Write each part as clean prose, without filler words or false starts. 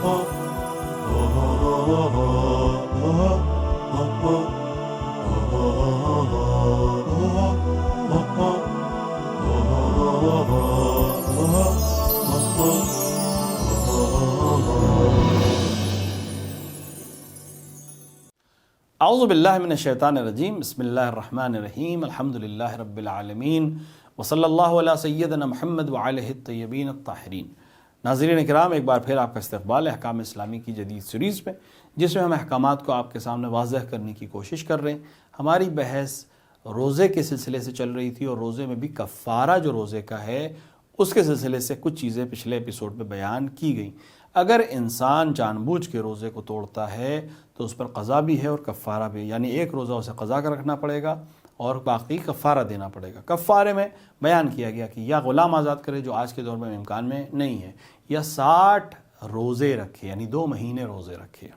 اعوذ باللہ من الشیطان الرجیم، بسم اللہ الرحمن الرحیم، الحمدللہ رب العالمین، وصلی اللہ علی سیدنا محمد وعلیہ الطیبین الطاہرین۔ ناظرین اکرام، ایک بار پھر آپ کا استقبال ہے احکام اسلامی کی جدید سیریز پہ، جس میں ہم احکامات کو آپ کے سامنے واضح کرنے کی کوشش کر رہے ہیں۔ ہماری بحث روزے کے سلسلے سے چل رہی تھی، اور روزے میں بھی کفارہ جو روزے کا ہے اس کے سلسلے سے کچھ چیزیں پچھلے ایپیسوڈ میں بیان کی گئیں۔ اگر انسان جان بوجھ کے روزے کو توڑتا ہے تو اس پر قضا بھی ہے اور کفارہ بھی، یعنی ایک روزہ اسے قضا کا رکھنا پڑے گا اور باقی کفارہ دینا پڑے گا۔ کفارے میں بیان کیا گیا کہ یا غلام آزاد کرے، جو آج کے دور میں امکان میں نہیں ہے، یا 60 روزے رکھے، یعنی 2 مہینے روزے رکھے۔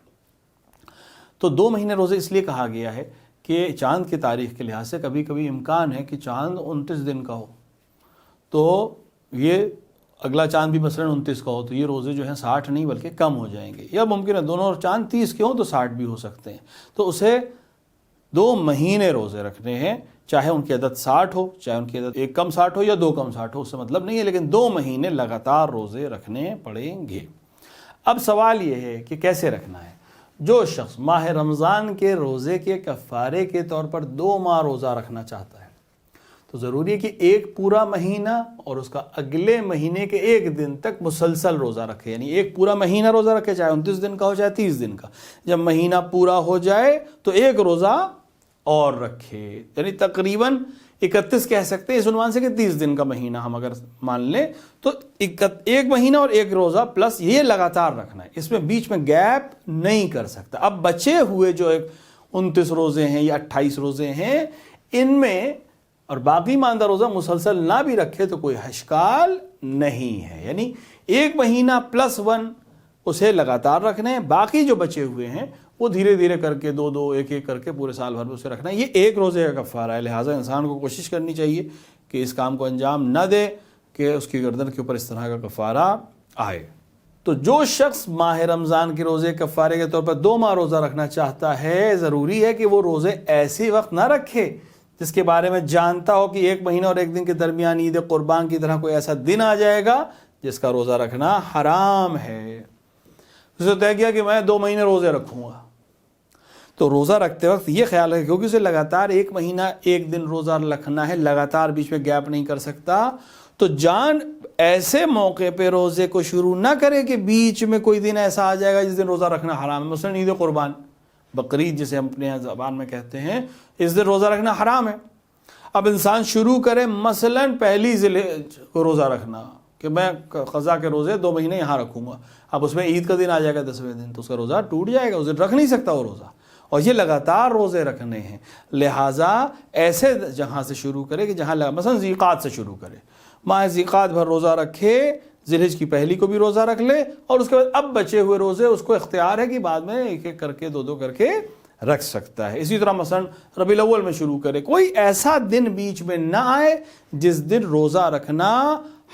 تو 2 مہینے روزے اس لیے کہا گیا ہے کہ چاند کی تاریخ کے لحاظ سے کبھی کبھی امکان ہے کہ چاند 29 دن کا ہو، تو یہ اگلا چاند بھی مثلا 29 کا ہو، تو یہ روزے جو ہیں 60 نہیں بلکہ کم ہو جائیں گے، یا ممکن ہے دونوں چاند 30 کے ہوں تو 60 بھی ہو سکتے ہیں۔ تو اسے 2 مہینے روزے رکھنے ہیں، چاہے ان کی عدد 60 ہو، چاہے ان کی عدد 1 کم 60 ہو یا 2 کم 60 ہو، اس سے مطلب نہیں ہے، لیکن 2 مہینے لگاتار روزے رکھنے پڑیں گے۔ اب سوال یہ ہے کہ کیسے رکھنا ہے؟ جو شخص ماہ رمضان کے روزے کے کفارے کے طور پر 2 ماہ روزہ رکھنا چاہتا ہے تو ضروری ہے کہ ایک پورا مہینہ اور اس کا اگلے مہینے کے 1 دن تک مسلسل روزہ رکھے، یعنی ایک پورا مہینہ روزہ رکھے، چاہے 29 دن کا ہو چاہے 30 دن کا۔ جب مہینہ پورا ہو جائے تو 1 روزہ اور رکھے، یعنی تقریباً 31 کہہ سکتے ہیں اس عنوان سے کہ 30 دن کا مہینہ ہم اگر مان لیں تو 1 مہینہ اور 1 روزہ پلس یہ لگاتار رکھنا ہے، اس میں بیچ میں گیپ نہیں کر سکتا۔ اب بچے ہوئے جو 29 روزے ہیں یا 28 روزے ہیں، ان میں اور باقی ماندہ روزہ مسلسل نہ بھی رکھے تو کوئی اشکال نہیں ہے، یعنی 1 مہینہ +1 اسے لگاتار رکھنے ہیں، باقی جو بچے ہوئے ہیں وہ دھیرے دھیرے کر کے 2 1 کر کے پورے سال بھر میں اسے رکھنا ہے۔ یہ 1 روزے کا کفارہ ہے، لہٰذا انسان کو کوشش کرنی چاہیے کہ اس کام کو انجام نہ دے کہ اس کی گردن کے اوپر اس طرح کا کفارہ آئے۔ تو جو شخص ماہ رمضان کے روزے کفارے کے طور پر 2 ماہ روزہ رکھنا چاہتا ہے، ضروری ہے کہ وہ روزے ایسے وقت نہ رکھے جس کے بارے میں جانتا ہو کہ 1 مہینہ اور 1 دن کے درمیان عید قربان کی طرح کوئی ایسا دن آ جائے گا جس کا روزہ رکھنا حرام ہے۔ اسے طے کیا کہ میں 2 مہینے روزے رکھوں گا، تو روزہ رکھتے وقت یہ خیال ہے کیونکہ اسے لگاتار 1 مہینہ 1 دن روزہ رکھنا ہے، لگاتار بیچ میں گیپ نہیں کر سکتا، تو جان ایسے موقع پہ روزے کو شروع نہ کرے کہ بیچ میں کوئی دن ایسا آ جائے گا جس دن روزہ رکھنا حرام ہے، مثلا عید قربان، بقرعید جسے ہم اپنے زبان میں کہتے ہیں، اس دن روزہ رکھنا حرام ہے۔ اب انسان شروع کرے مثلا 1 ذی الحجہ کو روزہ رکھنا کہ میں قضا کے روزے 2 مہینے یہاں رکھوں گا، اب اس میں عید کا دن آ جائے گا 10ویں دن تو اس کا روزہ ٹوٹ جائے گا، اس دن رکھ نہیں سکتا وہ روزہ، اور یہ لگاتار روزے رکھنے ہیں۔ لہٰذا ایسے جہاں سے شروع کرے کہ جہاں مثلا ذی القعدہ سے شروع کرے، ماہ ذی القعدہ بھر روزہ رکھے، ذی الحجہ کی 1 کو بھی روزہ رکھ لے، اور اس کے بعد اب بچے ہوئے روزے اس کو اختیار ہے کہ بعد میں 1 کر کے 2 کر کے رکھ سکتا ہے۔ اسی طرح مثلا ربیع الاول میں شروع کرے، کوئی ایسا دن بیچ میں نہ آئے جس دن روزہ رکھنا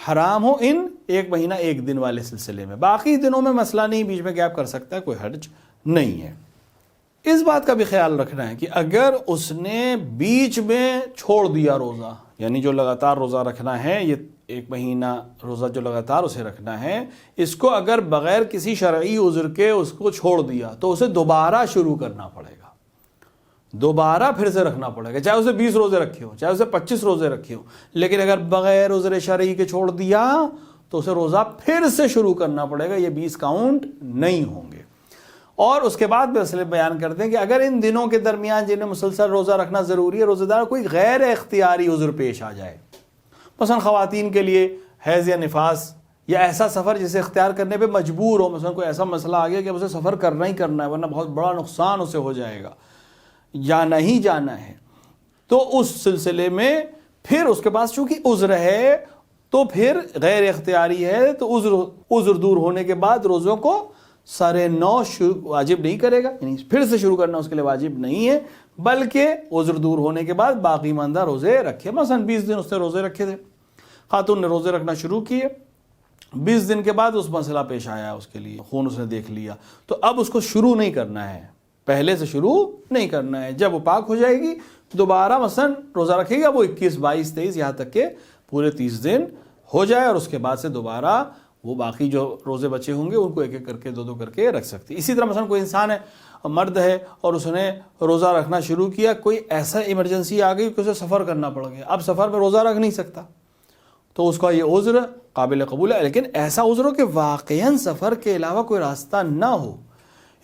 حرام ہو ان 1 مہینہ 1 دن والے سلسلے میں، باقی دنوں میں مسئلہ نہیں، بیچ میں گیپ کر سکتا ہے، کوئی حرج نہیں ہے۔ اس بات کا بھی خیال رکھنا ہے کہ اگر اس نے بیچ میں چھوڑ دیا روزہ، یعنی جو لگاتار روزہ رکھنا ہے، یہ 1 مہینہ روزہ جو لگاتار اسے رکھنا ہے، اس کو اگر بغیر کسی شرعی عذر کے اس کو چھوڑ دیا تو اسے دوبارہ شروع کرنا پڑے گا، دوبارہ پھر سے رکھنا پڑے گا، چاہے اسے 20 روزے رکھے ہوں، چاہے اسے 25 روزے رکھے ہوں، لیکن اگر بغیر عذر شرعی کے چھوڑ دیا تو اسے روزہ پھر سے شروع کرنا پڑے گا، یہ 20 کاؤنٹ نہیں ہوں گے۔ اور اس کے بعد مسئلے بیان کرتے ہیں کہ اگر ان دنوں کے درمیان جنہیں مسلسل روزہ رکھنا ضروری ہے، روزہ دار کوئی غیر اختیاری عذر پیش آ جائے، مثلا خواتین کے لیے حیض یا نفاس یا ایسا سفر جسے اختیار کرنے پہ مجبور ہو، مثلا کوئی ایسا مسئلہ آ گیا کہ اسے سفر کرنا ہی کرنا ہے ورنہ بہت بڑا نقصان اسے ہو جائے گا، جانا ہی جانا ہے، تو اس سلسلے میں پھر اس کے پاس چونکہ عذر ہے تو پھر غیر اختیاری ہے، تو عذر دور ہونے کے بعد روزوں کو سارے 9 واجب نہیں کرے گا، یعنی پھر سے شروع کرنا اس کے لیے واجب نہیں ہے، بلکہ عذر دور ہونے کے بعد باقی ماندہ روزے رکھے۔ مثلا 20 دن اس نے روزے رکھے تھے، خاتون نے روزے رکھنا شروع کیے، 20 دن کے بعد اس مسئلہ پیش آیا اس کے لیے، خون اس نے دیکھ لیا، تو اب اس کو شروع نہیں کرنا ہے، پہلے سے شروع نہیں کرنا ہے. جب وہ پاک ہو جائے گی دوبارہ مثلا روزہ رکھے گا، وہ 21، 22، 23 یہاں تک کہ پورے 30 دن ہو جائے، اور اس کے بعد سے دوبارہ وہ باقی جو روزے بچے ہوں گے ان کو ایک ایک کر کے 2 کر کے رکھ سکتی. اسی طرح مثلا کوئی انسان ہے، مرد ہے، اور اس نے روزہ رکھنا شروع کیا، کوئی ایسا ایمرجنسی آ گئی کہ اسے سفر کرنا پڑ گیا، اب سفر میں روزہ رکھ نہیں سکتا، تو اس کا یہ عذر قابل قبول ہے. لیکن ایسا عذر ہو کہ واقعاً سفر کے علاوہ کوئی راستہ نہ ہو،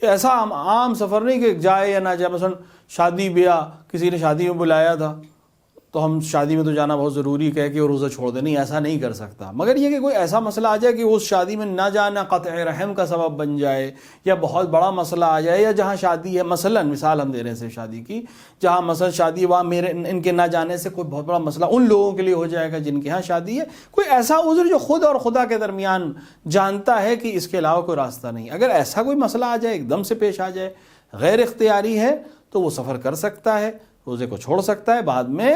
ایسا عام سفر نہیں کہ جائے یا نہ جائے. مثلا شادی بیاہ، کسی نے شادی میں بلایا تھا تو ہم شادی میں تو جانا بہت ضروری کہہ کہ وہ روزہ چھوڑ دیں، نہیں ایسا نہیں کر سکتا. مگر یہ کہ کوئی ایسا مسئلہ آ جائے کہ اس شادی میں نہ جانا قطع رحم کا سبب بن جائے، یا بہت بڑا مسئلہ آ جائے، یا جہاں شادی ہے، مثلا مثال ہم دے رہے ہیں صرف شادی کی، جہاں مثلا شادی وہاں ان کے نہ جانے سے کوئی بہت بڑا مسئلہ ان لوگوں کے لیے ہو جائے گا جن کے ہاں شادی ہے. کوئی ایسا عذر جو خود اور خدا کے درمیان جانتا ہے کہ اس کے علاوہ کوئی راستہ نہیں. اگر ایسا کوئی مسئلہ آ جائے، ایک دم سے پیش آ جائے، غیر اختیاری ہے، تو وہ سفر کر سکتا ہے، روزے کو چھوڑ سکتا ہے، بعد میں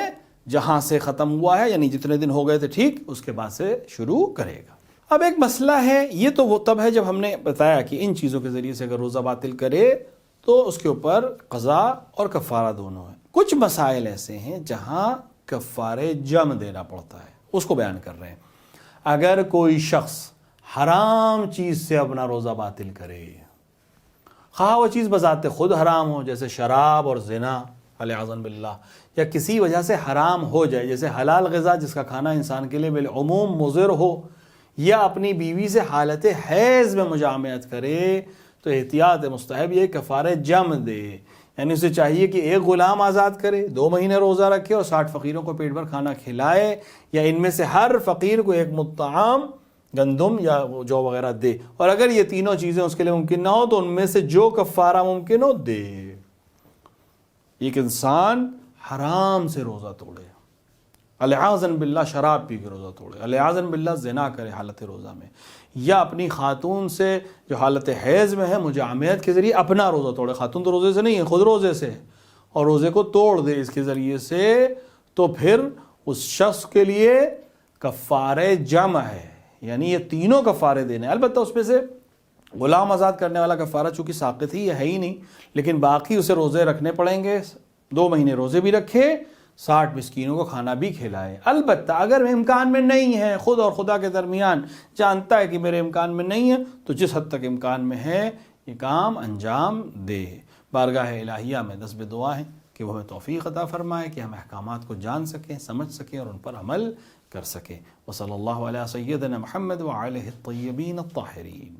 جہاں سے ختم ہوا ہے یعنی جتنے دن ہو گئے تھے ٹھیک، اس کے بعد سے شروع کرے گا. اب ایک مسئلہ ہے، یہ تو وہ تب ہے جب ہم نے بتایا کہ ان چیزوں کے ذریعے سے اگر روزہ باطل کرے تو اس کے اوپر قضا اور کفارہ دونوں ہیں. کچھ مسائل ایسے ہیں جہاں کفارے جم دینا پڑتا ہے، اس کو بیان کر رہے ہیں. اگر کوئی شخص حرام چیز سے اپنا روزہ باطل کرے، خواہ وہ چیز بذات خود حرام ہو جیسے شراب اور زنا علیاذ باللہ، یا کسی وجہ سے حرام ہو جائے جیسے حلال غذا جس کا کھانا انسان کے لیے بالعموم مضر ہو، یا اپنی بیوی سے حالت حیض میں مجامعت کرے، تو احتیاط مستحب یہ کفارہ جم دے. یعنی اسے چاہیے کہ ایک غلام آزاد کرے، 2 مہینے روزہ رکھے اور 60 فقیروں کو پیٹ بھر کھانا کھلائے، یا ان میں سے ہر فقیر کو ایک مطعم گندم یا جو وغیرہ دے. اور اگر یہ تینوں چیزیں اس کے لیے ممکن نہ ہو تو ان میں سے جو کفارہ ممکن ہو دے. ایک انسان حرام سے روزہ توڑے، علیاذ باللہ شراب پی کے روزہ توڑے، علیاذ باللہ زنا کرے حالت روزہ میں، یا اپنی خاتون سے جو حالت حیض میں ہے مجامعت کے ذریعے اپنا روزہ توڑے. خاتون تو روزے سے نہیں ہے، خود روزے سے، اور روزے کو توڑ دے اس کے ذریعے سے، تو پھر اس شخص کے لیے کفارہ جمع ہے. یعنی یہ تینوں کفارے دینے. البتہ اس میں سے غلام آزاد کرنے والا کفارہ چونکہ ساقط ہی ہے ہی نہیں، لیکن باقی اسے روزے رکھنے پڑیں گے، 2 مہینے روزے بھی رکھے، 60 مسکینوں کو کھانا بھی کھلائے. البتہ اگر امکان میں نہیں ہے، خود اور خدا کے درمیان جانتا ہے کہ میرے امکان میں نہیں ہے، تو جس حد تک امکان میں ہے یہ کام انجام دے. بارگاہ الہیہ میں دست دعا ہے کہ وہ ہمیں توفیق عطا فرمائے کہ ہم احکامات کو جان سکیں، سمجھ سکیں اور ان پر عمل کر سکیں. وصلی اللہ علیہ سیدنا محمد وعلیہ الطیبین الطاہرین.